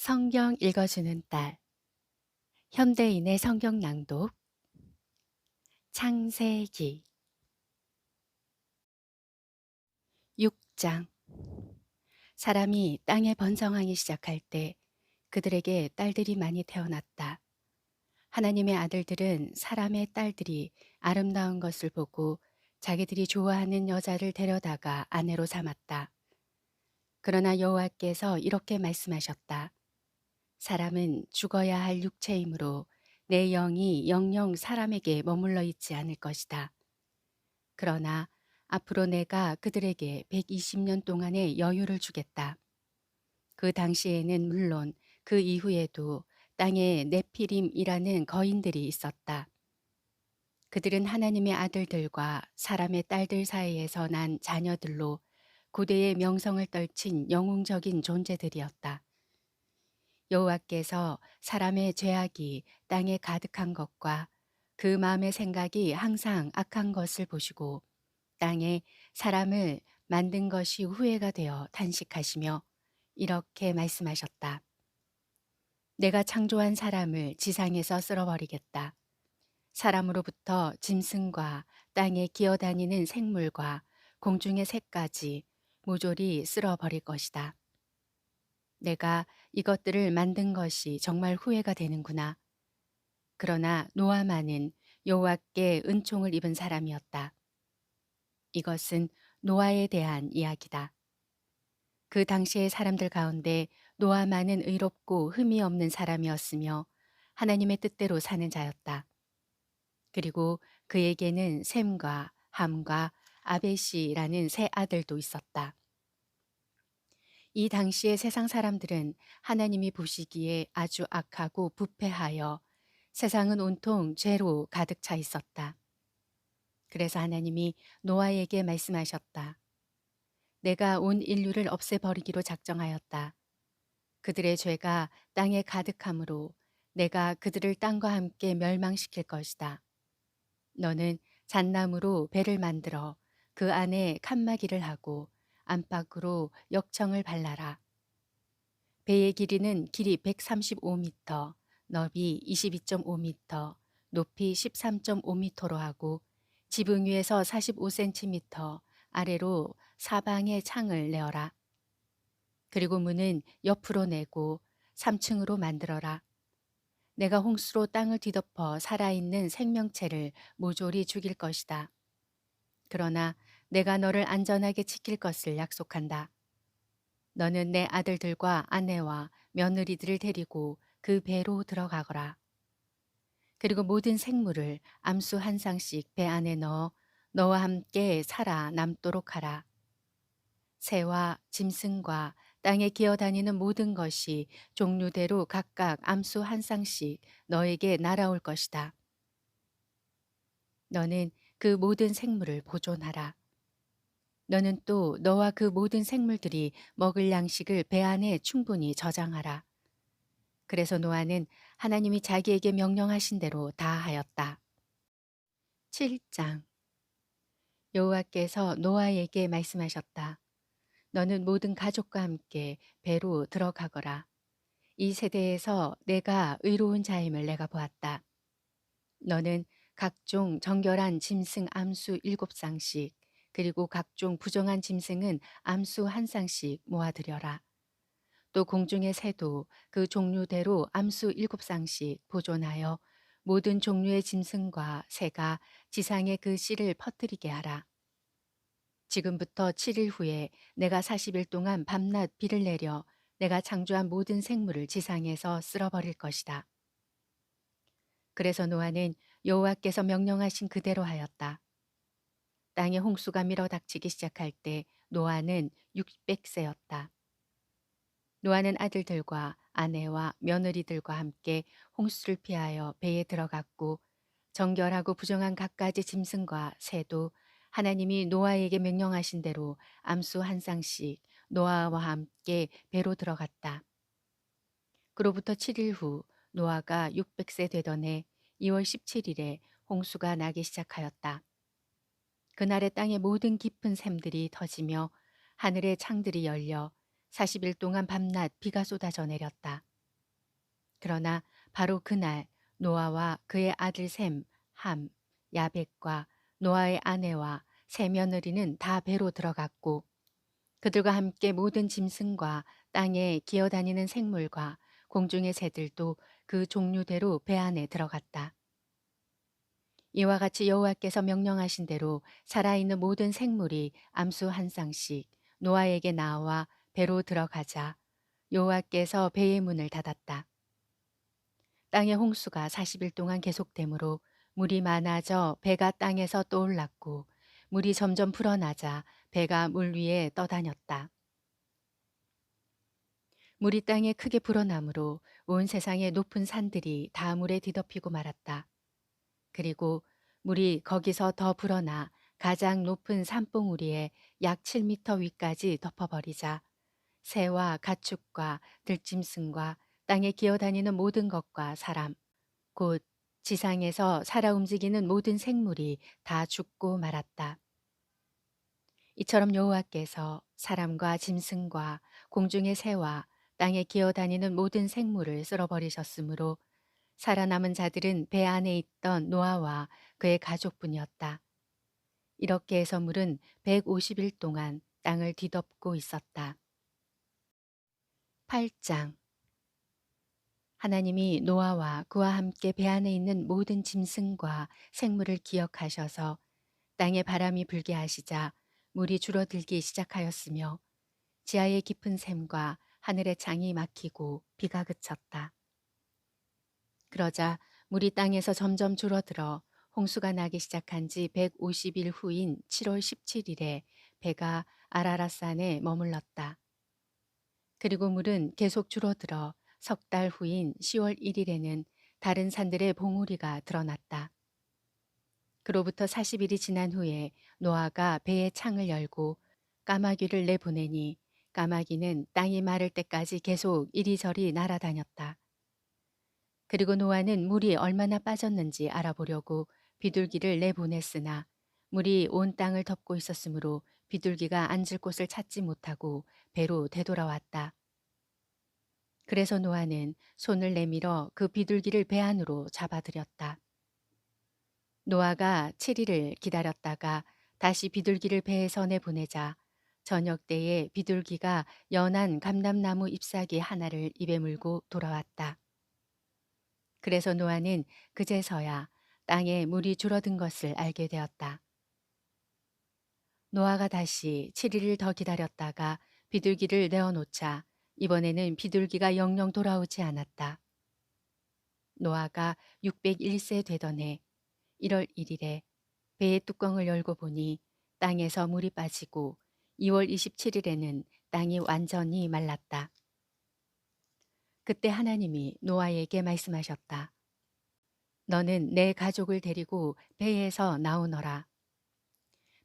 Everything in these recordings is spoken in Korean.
성경 읽어주는 딸, 현대인의 성경 낭독, 창세기 6장. 사람이 땅에 번성하기 시작할 때 그들에게 딸들이 많이 태어났다. 하나님의 아들들은 사람의 딸들이 아름다운 것을 보고 자기들이 좋아하는 여자를 데려다가 아내로 삼았다. 그러나 여호와께서 이렇게 말씀하셨다. 사람은 죽어야 할 육체이므로 내 영이 영영 사람에게 머물러 있지 않을 것이다. 그러나 앞으로 내가 그들에게 120년 동안의 여유를 주겠다. 그 당시에는 물론 그 이후에도 땅에 네피림이라는 거인들이 있었다. 그들은 하나님의 아들들과 사람의 딸들 사이에서 난 자녀들로 고대의 명성을 떨친 영웅적인 존재들이었다. 여호와께서 사람의 죄악이 땅에 가득한 것과 그 마음의 생각이 항상 악한 것을 보시고 땅에 사람을 만든 것이 후회가 되어 탄식하시며 이렇게 말씀하셨다. 내가 창조한 사람을 지상에서 쓸어버리겠다. 사람으로부터 짐승과 땅에 기어다니는 생물과 공중의 새까지 모조리 쓸어버릴 것이다. 내가 이것들을 만든 것이 정말 후회가 되는구나. 그러나 노아만은 여호와께 은총을 입은 사람이었다. 이것은 노아에 대한 이야기다. 그 당시의 사람들 가운데 노아만은 의롭고 흠이 없는 사람이었으며 하나님의 뜻대로 사는 자였다. 그리고 그에게는 셈과 함과 아벳이라는 세 아들도 있었다. 이 당시의 세상 사람들은 하나님이 보시기에 아주 악하고 부패하여 세상은 온통 죄로 가득 차 있었다. 그래서 하나님이 노아에게 말씀하셨다. 내가 온 인류를 없애버리기로 작정하였다. 그들의 죄가 땅에 가득하므로 내가 그들을 땅과 함께 멸망시킬 것이다. 너는 잣나무로 배를 만들어 그 안에 칸막이를 하고 안팎으로 역청을 발라라. 배의 길이는 길이 135m, 너비 22.5m, 높이 13.5m로 하고 지붕 위에서 45cm 아래로 사방에 창을 내어라. 그리고 문은 옆으로 내고 3층으로 만들어라. 내가 홍수로 땅을 뒤덮어 살아있는 생명체를 모조리 죽일 것이다. 그러나 내가 너를 안전하게 지킬 것을 약속한다. 너는 내 아들들과 아내와 며느리들을 데리고 그 배로 들어가거라. 그리고 모든 생물을 암수 한 쌍씩 배 안에 넣어 너와 함께 살아 남도록 하라. 새와 짐승과 땅에 기어다니는 모든 것이 종류대로 각각 암수 한 쌍씩 너에게 날아올 것이다. 너는 그 모든 생물을 보존하라. 너는 또 너와 그 모든 생물들이 먹을 양식을 배 안에 충분히 저장하라. 그래서 노아는 하나님이 자기에게 명령하신 대로 다 하였다. 7장. 여호와께서 노아에게 말씀하셨다. 너는 모든 가족과 함께 배로 들어가거라. 이 세대에서 내가 의로운 자임을 내가 보았다. 너는 각종 정결한 짐승 암수 7쌍씩 그리고 각종 부정한 짐승은 암수 한 쌍씩 모아들여라. 또 공중의 새도 그 종류대로 암수 7쌍씩 보존하여 모든 종류의 짐승과 새가 지상에 그 씨를 퍼뜨리게 하라. 지금부터 7일 후에 내가 40일 동안 밤낮 비를 내려 내가 창조한 모든 생물을 지상에서 쓸어버릴 것이다. 그래서 노아는 여호와께서 명령하신 그대로 하였다. 땅에 홍수가 밀어닥치기 시작할 때 노아는 600세였다. 노아는 아들들과 아내와 며느리들과 함께 홍수를 피하여 배에 들어갔고 정결하고 부정한 갖가지 짐승과 새도 하나님이 노아에게 명령하신 대로 암수 한 쌍씩 노아와 함께 배로 들어갔다. 그로부터 7일 후 노아가 600세 되던 해 2월 17일에 홍수가 나기 시작하였다. 그날에 땅의 모든 깊은 샘들이 터지며 하늘의 창들이 열려 40일 동안 밤낮 비가 쏟아져 내렸다. 그러나 바로 그날 노아와 그의 아들 셈, 함, 야벳과 노아의 아내와 세 며느리는 다 배로 들어갔고 그들과 함께 모든 짐승과 땅에 기어다니는 생물과 공중의 새들도 그 종류대로 배 안에 들어갔다. 이와 같이 여호와께서 명령하신 대로 살아있는 모든 생물이 암수 한 쌍씩 노아에게 나와 배로 들어가자 여호와께서 배의 문을 닫았다. 땅의 홍수가 40일 동안 계속되므로 물이 많아져 배가 땅에서 떠올랐고 물이 점점 불어나자 배가 물 위에 떠다녔다. 물이 땅에 크게 불어나므로 온 세상의 높은 산들이 다 물에 뒤덮이고 말았다. 그리고 물이 거기서 더 불어나 가장 높은 산봉우리에 약 7미터 위까지 덮어버리자 새와 가축과 들짐승과 땅에 기어다니는 모든 것과 사람, 곧 지상에서 살아 움직이는 모든 생물이 다 죽고 말았다. 이처럼 여호와께서 사람과 짐승과 공중의 새와 땅에 기어다니는 모든 생물을 쓸어버리셨으므로 살아남은 자들은 배 안에 있던 노아와 그의 가족뿐이었다. 이렇게 해서 물은 150일 동안 땅을 뒤덮고 있었다. 8장. 하나님이 노아와 그와 함께 배 안에 있는 모든 짐승과 생물을 기억하셔서 땅에 바람이 불게 하시자 물이 줄어들기 시작하였으며 지하의 깊은 샘과 하늘의 창이 막히고 비가 그쳤다. 그러자 물이 땅에서 점점 줄어들어 홍수가 나기 시작한 지 150일 후인 7월 17일에 배가 아라랏산에 머물렀다. 그리고 물은 계속 줄어들어 석 달 후인 10월 1일에는 다른 산들의 봉우리가 드러났다. 그로부터 40일이 지난 후에 노아가 배의 창을 열고 까마귀를 내보내니 까마귀는 땅이 마를 때까지 계속 이리저리 날아다녔다. 그리고 노아는 물이 얼마나 빠졌는지 알아보려고 비둘기를 내보냈으나 물이 온 땅을 덮고 있었으므로 비둘기가 앉을 곳을 찾지 못하고 배로 되돌아왔다. 그래서 노아는 손을 내밀어 그 비둘기를 배 안으로 잡아들였다. 노아가 7일을 기다렸다가 다시 비둘기를 배에서 내보내자 저녁 때에 비둘기가 연한 감람나무 잎사귀 하나를 입에 물고 돌아왔다. 그래서 노아는 그제서야 땅에 물이 줄어든 것을 알게 되었다. 노아가 다시 7일을 더 기다렸다가 비둘기를 내어놓자 이번에는 비둘기가 영영 돌아오지 않았다. 노아가 601세 되던 해 1월 1일에 배의 뚜껑을 열고 보니 땅에서 물이 빠지고 2월 27일에는 땅이 완전히 말랐다. 그때 하나님이 노아에게 말씀하셨다. 너는 내 가족을 데리고 배에서 나오너라.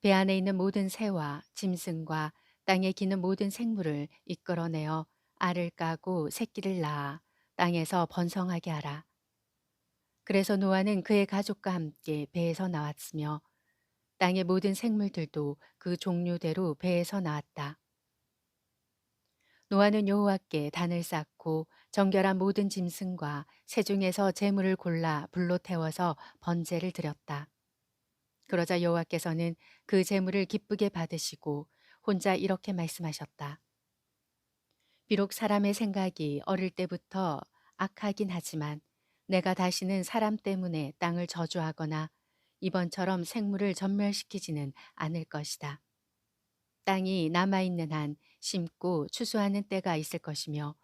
배 안에 있는 모든 새와 짐승과 땅에 기는 모든 생물을 이끌어내어 알을 까고 새끼를 낳아 땅에서 번성하게 하라. 그래서 노아는 그의 가족과 함께 배에서 나왔으며 땅의 모든 생물들도 그 종류대로 배에서 나왔다. 노아는 여호와께 단을 쌓고 정결한 모든 짐승과 새 중에서 제물을 골라 불로 태워서 번제를 드렸다. 그러자 여호와께서는 그 제물을 기쁘게 받으시고 혼자 이렇게 말씀하셨다. 비록 사람의 생각이 어릴 때부터 악하긴 하지만 내가 다시는 사람 때문에 땅을 저주하거나 이번처럼 생물을 전멸시키지는 않을 것이다. 땅이 남아있는 한 심고 추수하는 때가 있을 것이며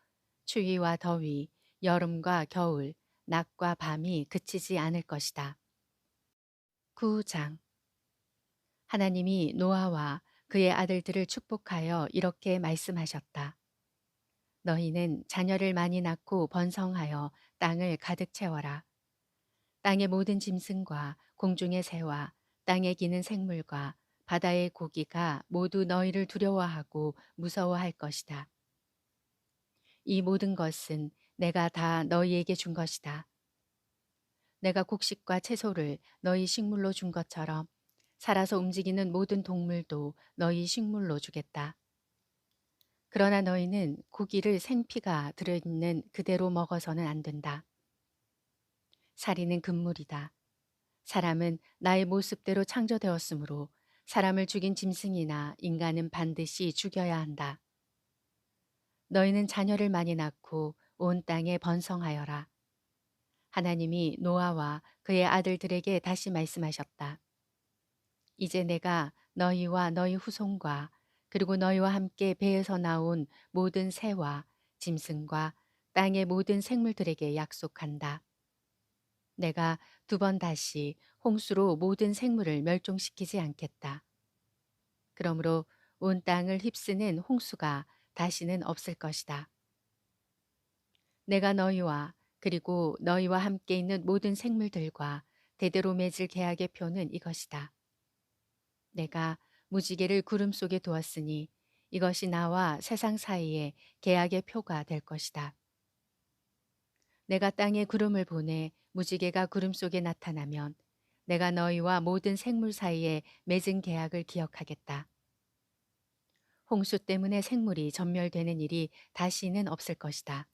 추위와 더위, 여름과 겨울, 낮과 밤이 그치지 않을 것이다. 9장. 하나님이 노아와 그의 아들들을 축복하여 이렇게 말씀하셨다. 너희는 자녀를 많이 낳고 번성하여 땅을 가득 채워라. 땅의 모든 짐승과 공중의 새와 땅에 기는 생물과 바다의 고기가 모두 너희를 두려워하고 무서워할 것이다. 이 모든 것은 내가 다 너희에게 준 것이다. 내가 곡식과 채소를 너희 식물로 준 것처럼 살아서 움직이는 모든 동물도 너희 식물로 주겠다. 그러나 너희는 고기를 생피가 들어있는 그대로 먹어서는 안 된다. 살인은 금물이다. 사람은 나의 모습대로 창조되었으므로 사람을 죽인 짐승이나 인간은 반드시 죽여야 한다. 너희는 자녀를 많이 낳고 온 땅에 번성하여라. 하나님이 노아와 그의 아들들에게 다시 말씀하셨다. 이제 내가 너희와 너희 후손과 그리고 너희와 함께 배에서 나온 모든 새와 짐승과 땅의 모든 생물들에게 약속한다. 내가 두 번 다시 홍수로 모든 생물을 멸종시키지 않겠다. 그러므로 온 땅을 휩쓰는 홍수가 다시는 없을 것이다. 내가 너희와 그리고 너희와 함께 있는 모든 생물들과 대대로 맺을 계약의 표는 이것이다. 내가 무지개를 구름 속에 두었으니 이것이 나와 세상 사이에 계약의 표가 될 것이다. 내가 땅에 구름을 보내 무지개가 구름 속에 나타나면 내가 너희와 모든 생물 사이에 맺은 계약을 기억하겠다. 홍수 때문에 생물이 전멸되는 일이 다시는 없을 것이다.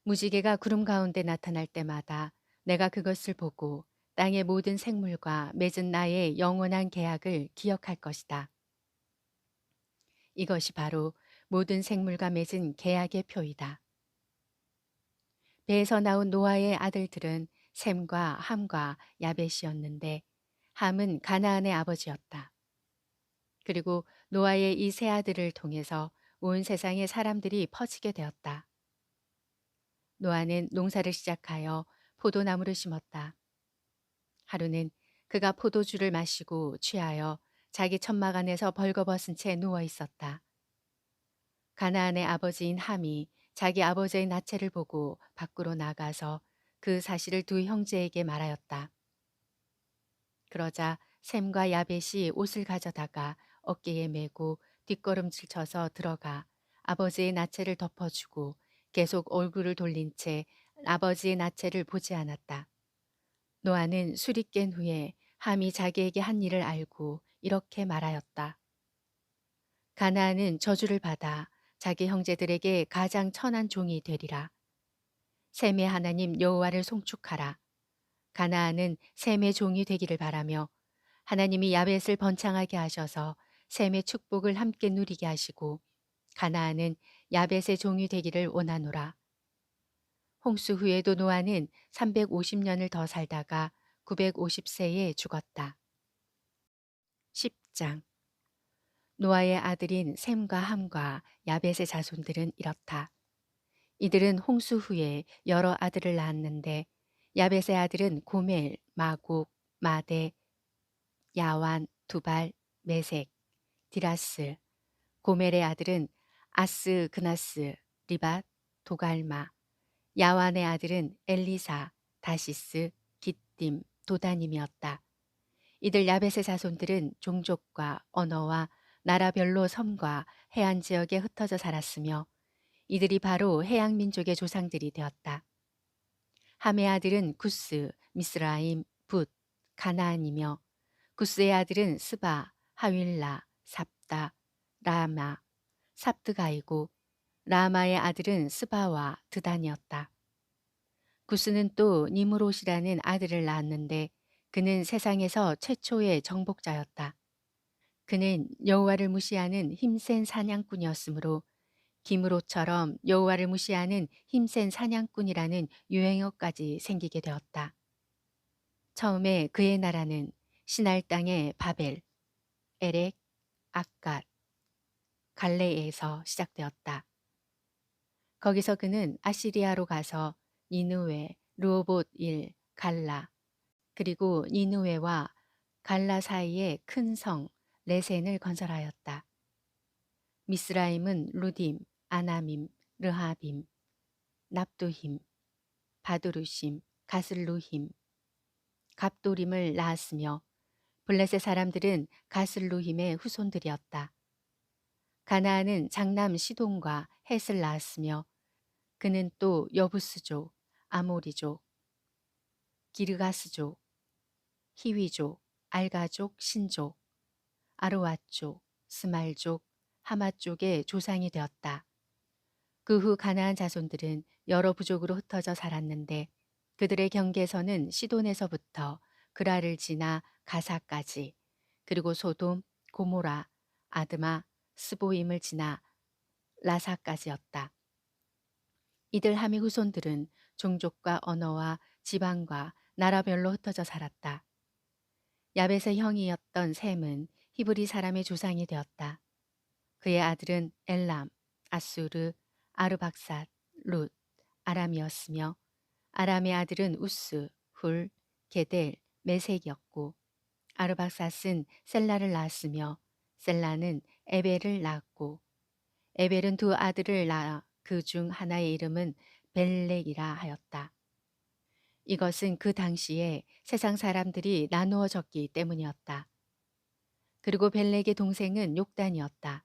무지개가 구름 가운데 나타날 때마다 내가 그것을 보고 땅의 모든 생물과 맺은 나의 영원한 계약을 기억할 것이다. 이것이 바로 모든 생물과 맺은 계약의 표이다. 배에서 나온 노아의 아들들은 셈과 함과 야벳이었는데 함은 가나안의 아버지였다. 그리고 노아의 이 세 아들을 통해서 온 세상의 사람들이 퍼지게 되었다. 노아는 농사를 시작하여 포도나무를 심었다. 하루는 그가 포도주를 마시고 취하여 자기 천막 안에서 벌거벗은 채 누워 있었다. 가나안의 아버지인 함이 자기 아버지의 나체를 보고 밖으로 나가서 그 사실을 두 형제에게 말하였다. 그러자 셈과 야벳이 옷을 가져다가 어깨에 메고 뒷걸음질 쳐서 들어가 아버지의 나체를 덮어주고 계속 얼굴을 돌린 채 아버지의 나체를 보지 않았다. 노아는 술이 깬 후에 함이 자기에게 한 일을 알고 이렇게 말하였다. 가나안은 저주를 받아 자기 형제들에게 가장 천한 종이 되리라. 셈의 하나님 여호와를 송축하라. 가나안은 셈의 종이 되기를 바라며 하나님이 야벳을 번창하게 하셔서 셈의 축복을 함께 누리게 하시고 가나안은 야벳의 종이 되기를 원하노라. 홍수 후에도 노아는 350년을 더 살다가 950세에 죽었다. 10장 노아의 아들인 셈과 함과 야벳의 자손들은 이렇다. 이들은 홍수 후에 여러 아들을 낳았는데 야벳의 아들은 고멜, 마곡, 마대, 야완, 두발, 메색, 디라스. 고멜의 아들은 아스, 그나스, 리밧, 도갈마. 야완의 아들은 엘리사, 다시스, 기띔, 도다님이었다. 이들 야벳의 자손들은 종족과 언어와 나라별로 섬과 해안 지역에 흩어져 살았으며 이들이 바로 해양 민족의 조상들이 되었다. 함의 아들은 구스, 미스라임, 붓, 가나안이며 구스의 아들은 스바, 하윌라, 삽다, 라마, 삽드가이고 라마의 아들은 스바와 드단이었다. 구스는 또 니무롯이라는 아들을 낳았는데 그는 세상에서 최초의 정복자였다. 그는 여호와를 무시하는 힘센 사냥꾼이었으므로 기므롯처럼 여호와를 무시하는 힘센 사냥꾼이라는 유행어까지 생기게 되었다. 처음에 그의 나라는 시날 땅의 바벨, 에렉, 악갓, 갈레에서 시작되었다. 거기서 그는 아시리아로 가서 니느웨, 르호봇 일, 갈라, 그리고 니느웨와 갈라 사이에 큰 성 레센을 건설하였다. 미스라임은 루딤, 아나밈, 르하빔, 납두힘, 바두루심, 가슬루힘, 갑도림을 낳았으며 블레셋 사람들은 가슬루힘의 후손들이었다. 가나안은 장남 시돈과 헷을 낳았으며 그는 또 여부스족, 아모리족, 기르가스족, 히위족, 알가족, 신족, 아르왓족, 스말족, 하마 쪽의 조상이 되었다. 그 후 가나안 자손들은 여러 부족으로 흩어져 살았는데 그들의 경계선은 시돈에서부터 그라를 지나 가사까지, 그리고 소돔, 고모라, 아드마, 스보임을 지나 라사까지였다. 이들 함의 후손들은 종족과 언어와 지방과 나라별로 흩어져 살았다. 야벳의 형이었던 셈은 히브리 사람의 조상이 되었다. 그의 아들은 엘람, 아수르, 아르박삿, 룻, 아람이었으며 아람의 아들은 우스, 훌, 게델, 메색이었고 아르박삿은 셀라를 낳았으며 셀라는 에벨을 낳았고 에벨은 두 아들을 낳아 그 중 하나의 이름은 벨렉이라 하였다. 이것은 그 당시에 세상 사람들이 나누어졌기 때문이었다. 그리고 벨렉의 동생은 욕단이었다.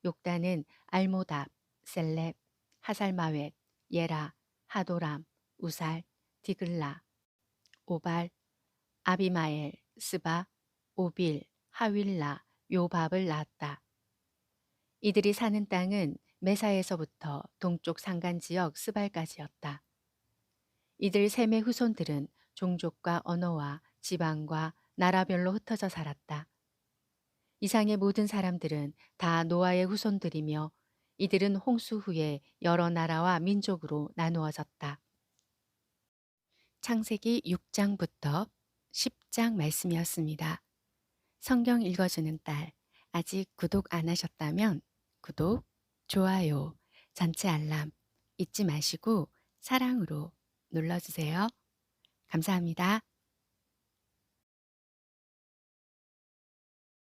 욕단은 알모답, 셀렙, 하살마웻, 예라, 하도람, 우살, 디글라, 오발, 아비마엘, 스바, 오빌, 하윌라, 요밥을 낳았다. 이들이 사는 땅은 메사에서부터 동쪽 산간지역 스발까지였다. 이들 셈의 후손들은 종족과 언어와 지방과 나라별로 흩어져 살았다. 이상의 모든 사람들은 다 노아의 후손들이며 이들은 홍수 후에 여러 나라와 민족으로 나누어졌다. 창세기 6장부터 10장 말씀이었습니다. 성경 읽어주는 딸, 아직 구독 안 하셨다면 구독, 좋아요, 전체 알람 잊지 마시고 사랑으로 눌러주세요. 감사합니다.